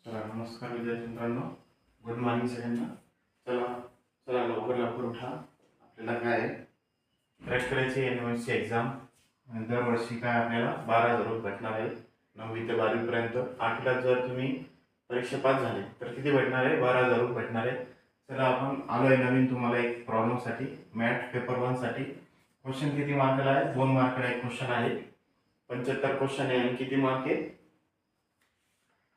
नमस्कार विद्यार्थी मित्रांनो, गुड मॉर्निंग सगळ्यांना. चला चला लवकर लवकर उठा. आपल्याला काय क्रॅक करायची एनएमएसची एक्झाम. दरवर्षी काय आपल्याला 12,000 रुपये भेटणार आहे 9वी ते 12वी पर्यंत. 8ला जर तुम्ही परीक्षा पास झाले तर किती भेटणार आहे? 12,000 रुपये भेटणार आहे. चला आपण आलोय नवीन तुम्हाला एक प्रॉब्लेमसाठी, मॅथ पेपर 1 साठी. क्वेश्चन किती मार्काला आहे? 2 मार्काला एक क्वेश्चन आहे. 75 क्वेश्चन आहे आणि किती मार्क आहे?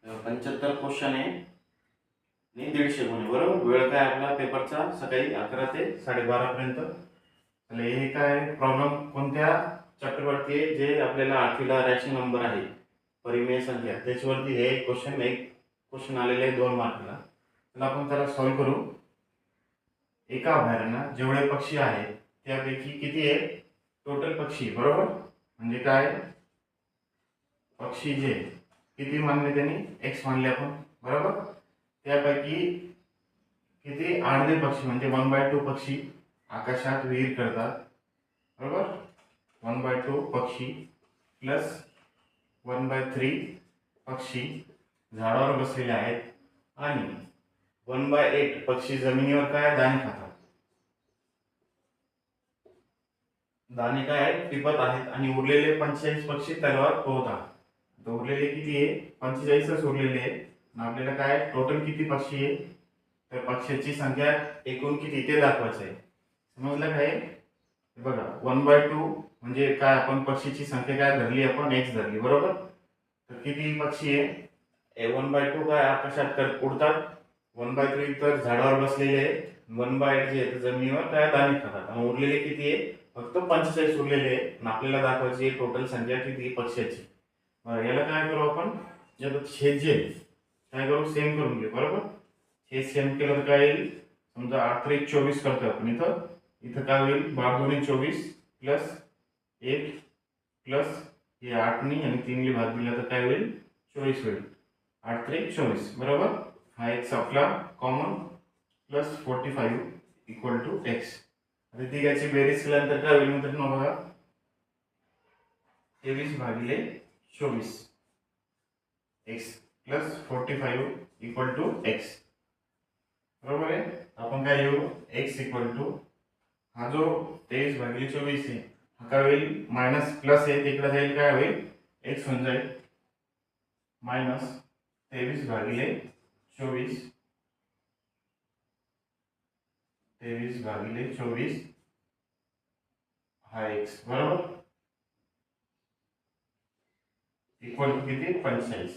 75 क्वेश्चन आहे आणि 150 गुण आहे. बरोबर. वेळ काय आपला पेपरचा सकाळी 11 ते 12:30 पर्यंत. हे काय प्रॉब्लेम कोणत्या चॅप्टरवरती आहे? जे आपल्याला 8वीला रॅशनल नंबर आहे, परिमेय संख्या, त्याच्यावरती हे एक क्वेश्चन आलेले आहे 2 मार्कला. तर आपण त्याला सॉल्व्ह करू. एका अभयारण्यात जेवढे पक्षी आहेत त्यापैकी किती आहे टोटल पक्षी? बरोबर. म्हणजे काय पक्षी जे किती मानले त्यांनी? एक्स मानले आपण. बरोबर. त्यापैकी किती आडवे पक्षी म्हणजे 1/2 पक्षी आकाशात विहीर करतात. बरोबर. 1/2 पक्षी प्लस 1/3 पक्षी झाडावर बसलेले आहेत आणि 1/8 पक्षी जमिनीवर काय दाणे खातात. दाणे काय टिपत आहेत आणि उरलेले 45 पक्षी तलावात पोहतात. तर उरलेले किती आहे? 45च उरलेले आहे. आपल्याला काय टोटल किती पक्षी आहे तर पक्ष्याची संख्या एकूण किती ते दाखवायचं आहे. समजलं काय? बघा 1/2 म्हणजे काय आपण पक्षीची संख्या काय धरली? आपण एक्स धरली. बरोबर. तर किती पक्षी आहे? 1/2 काय आकाशात उडतात, 1/3 तर झाडावर बसलेले आहे, 1/8 जे आहे जमिनीवर काय दाणे खातात आणि उरलेले किती आहे? फक्त 45 उरलेले आहे आणि आपल्याला दाखवायची टोटल संख्या किती पक्ष्याची. याला काय करू आपण? याला छेद जे काय करू? सेम करून घेऊ. बरोबर. हे सेम केलं तर काय येईल? समजा 8 × 24 करतो आपण. इथं काय होईल? 12 × 24 प्लस 1 प्लस हे 8 आणि 3 भाग दिला तर काय होईल? 24 होईल. 8 × 24. बरोबर. हा एक्स आपला कॉमन प्लस 45 = एक्स. आता तिघाची बेरीज केल्यानंतर काय होईल मित्रांनो? बघा 23/24 एक्स प्लस 45 = एक्स. बरोबर आहे. आपण काय लिहू? एक्स = हा जो 23/24 आहे हा काय होईल? मायनस प्लस आहे तिकडे जाईल काय होईल? एक्स होऊन जाईल मायनस 23/24 हा एक्स. बरोबर. इक्वल टू किती? 45.